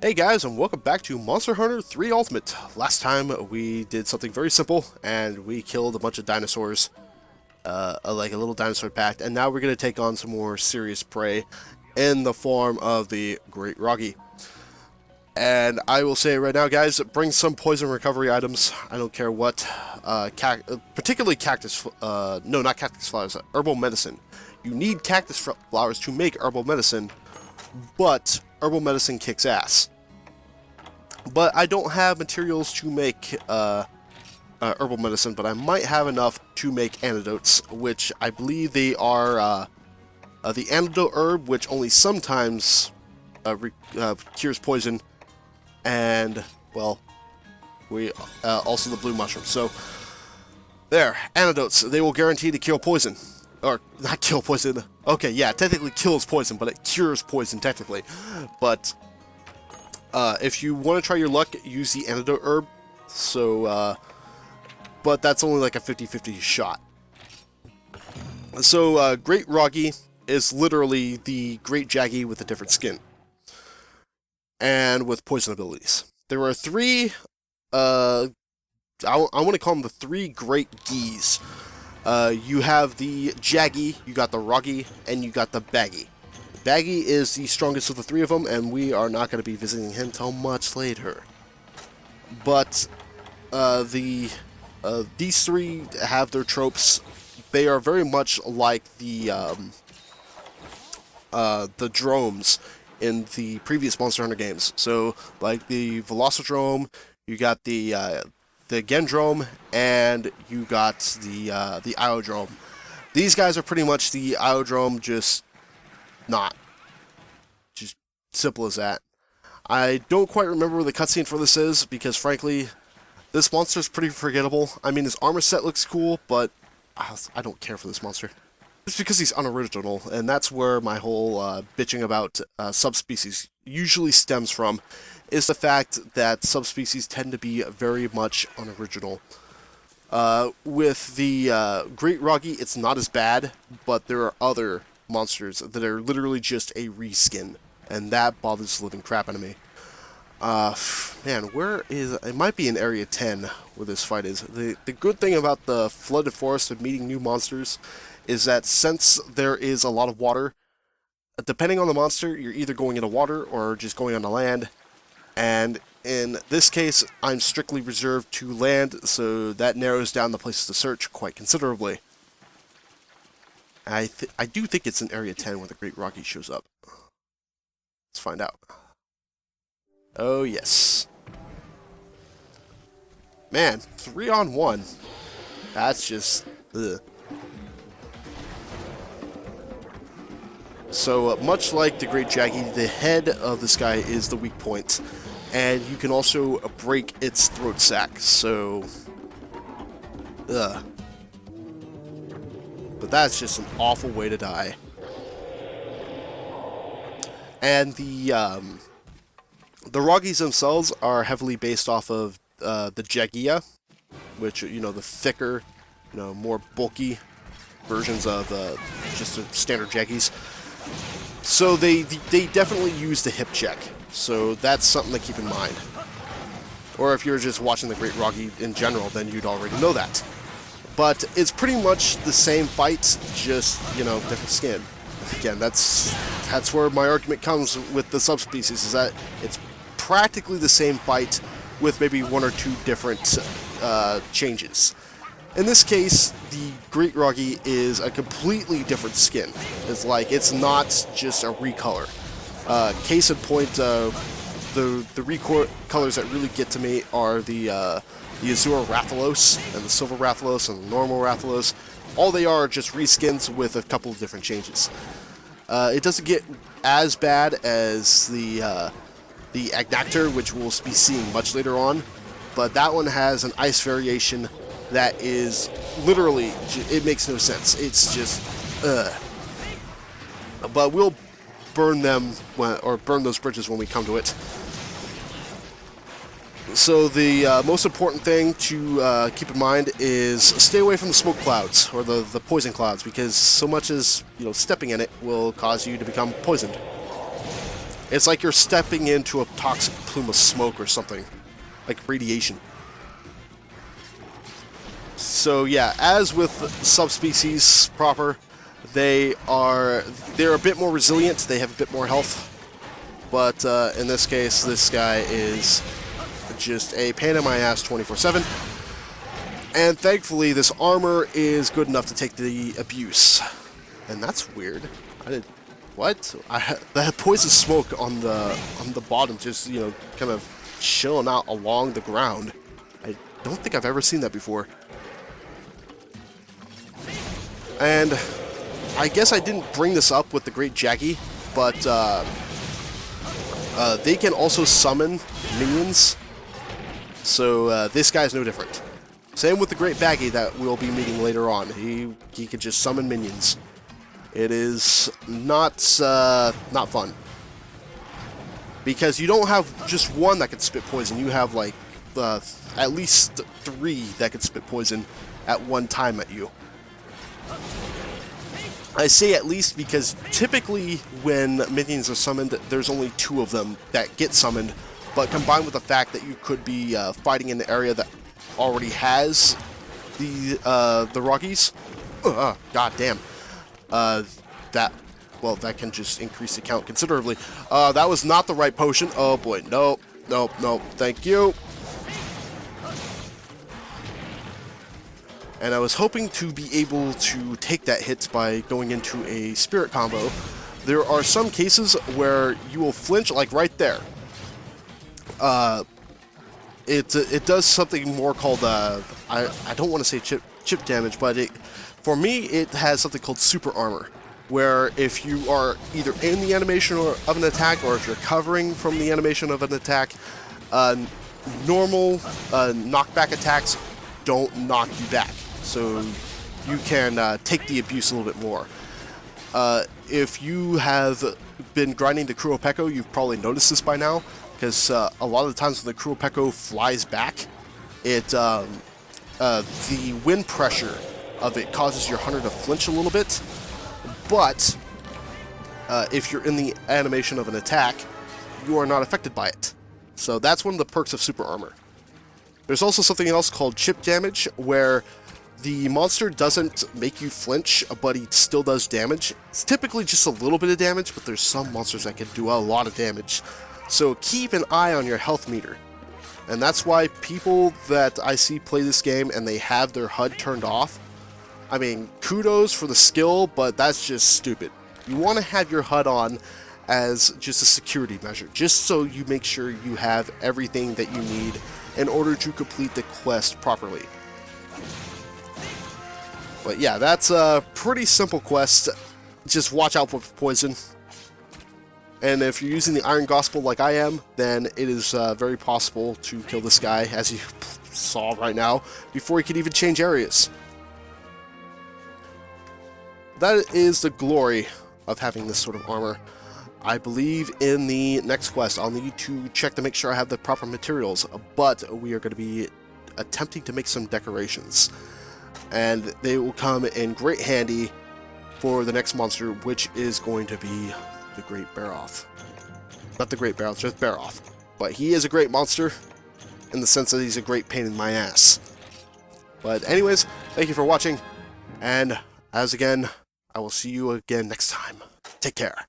Hey guys, and welcome back to Monster Hunter 3 Ultimate. Last time we did something very simple, and we killed a bunch of dinosaurs, like a little dinosaur pack, and now we're going to take on some more serious prey in the form of the Great Rocky. And I will say right now, guys, bring some poison recovery items. I don't care what, particularly cactus, no, not cactus flowers, herbal medicine. You need cactus flowers to make herbal medicine, but herbal medicine kicks ass. But I don't have materials to make herbal medicine, but I might have enough to make antidotes, which I believe they are the antidote herb, which only sometimes cures poison, and, well, we also the blue mushroom. So, there, antidotes. They will guarantee to kill poison. Or, not kill poison. Okay, yeah, technically kills poison, but it cures poison, technically. But if you want to try your luck, use the antidote herb. So, but that's only like a 50-50 shot. So, Great Rocky is literally the Great Jaggy with a different skin. And with poison abilities. There are three, I want to call them the three Great Geese. You have the Jaggy, you got the Rocky, and you got the Baggy. Baggy is the strongest of the three of them, and we are not going to be visiting him till much later. But these three have their tropes. They are very much like the dromes in the previous Monster Hunter games. So, like the Velocidrome, you got the Gendrome, and you got the Iodrome. These guys are pretty much the Iodrome, just simple as that. I don't quite remember where the cutscene for this is, because frankly, this monster is pretty forgettable. I mean, his armor set looks cool, but I don't care for this monster. It's because he's unoriginal, and that's where my whole bitching about subspecies usually stems from, is the fact that subspecies tend to be very much unoriginal. With the Great Rocky, it's not as bad, but there are other monsters that are literally just a reskin, and that bothers the living crap out of me. Man, where is... It might be in Area 10 where this fight is. The good thing about the Flooded Forest of meeting new monsters is that since there is a lot of water, depending on the monster, you're either going into water or just going on the land. And in this case, I'm strictly reserved to land, so that narrows down the places to search quite considerably. I do think it's in Area 10 where the Great Rocky shows up. Let's find out. Oh, yes. Man, 3-on-1. That's just... ugh. So, much like the Great Jaggy, the head of this guy is the weak point. And you can also break its throat sac, so... ugh. But that's just an awful way to die. And the Rockies themselves are heavily based off of the Jagia, which, you know, the thicker, you know, more bulky versions of just the standard Jaggies. So they definitely use the hip check. So that's something to keep in mind. Or if you're just watching the Great Rocky in general, then you'd already know that. But it's pretty much the same fight, just, you know, different skin. Again, that's where my argument comes with the subspecies, is that it's practically the same fight with maybe one or two different changes. In this case, the Great Rocky is a completely different skin. It's like, it's not just a recolor. Case in point, the recolors that really get to me are the Azure Rathalos, and the Silver Rathalos, and the normal Rathalos. All they are just reskins with a couple of different changes. It doesn't get as bad as the Agnactor, which we'll be seeing much later on, but that one has an ice variation that is literally, it makes no sense. It's just, But we'll burn them, or burn those bridges when we come to it. So the most important thing to keep in mind is stay away from the smoke clouds, or the poison clouds, because so much as, you know, stepping in it will cause you to become poisoned. It's like you're stepping into a toxic plume of smoke or something, like radiation. So yeah, as with subspecies proper, they're a bit more resilient. They have a bit more health, but in this case, this guy is just a pain in my ass 24/7. And thankfully, this armor is good enough to take the abuse. And that's weird. What? That poison smoke on the bottom, just kind of chilling out along the ground. I don't think I've ever seen that before. And I guess I didn't bring this up with the Great Jaggy, but they can also summon minions. So this guy's no different. Same with the Great Baggy that we'll be meeting later on. He can just summon minions. It is not fun, because you don't have just one that can spit poison. You have like at least 3 that can spit poison at one time at you. I say at least because typically when minions are summoned, there's only 2 of them that get summoned, but combined with the fact that you could be fighting in the area that already has the Rockies, god damn, that can just increase the count considerably. That was not the right potion. Oh boy, no, thank you. And I was hoping to be able to take that hit by going into a spirit combo. There are some cases where you will flinch, like right there. It does something more called I don't want to say chip damage, but for me it has something called super armor, where if you are either in the animation of an attack or if you're covering from the animation of an attack, normal knockback attacks don't knock you back, so you can take the abuse a little bit more. If you have been grinding the Troublemaker, you've probably noticed this by now, because a lot of the times when the Troublemaker flies back, the wind pressure of it causes your hunter to flinch a little bit, but if you're in the animation of an attack, you are not affected by it. So that's one of the perks of super armor. There's also something else called chip damage, where the monster doesn't make you flinch, but he still does damage. It's typically just a little bit of damage, but there's some monsters that can do a lot of damage. So keep an eye on your health meter. And that's why people that I see play this game and they have their HUD turned off, I mean, kudos for the skill, but that's just stupid. You want to have your HUD on as just a security measure, just so you make sure you have everything that you need in order to complete the quest properly. But yeah, that's a pretty simple quest. Just watch out for poison. And if you're using the Iron Gospel like I am, then it is very possible to kill this guy, as you saw right now, before he could even change areas. That is the glory of having this sort of armor. I believe in the next quest, I'll need to check to make sure I have the proper materials, but we are going to be attempting to make some decorations. And they will come in great handy for the next monster, which is going to be the Great Baroth. Not the Great Baroth, just Baroth. But he is a great monster in the sense that he's a great pain in my ass. But anyways, thank you for watching, and as again, I will see you again next time. Take care.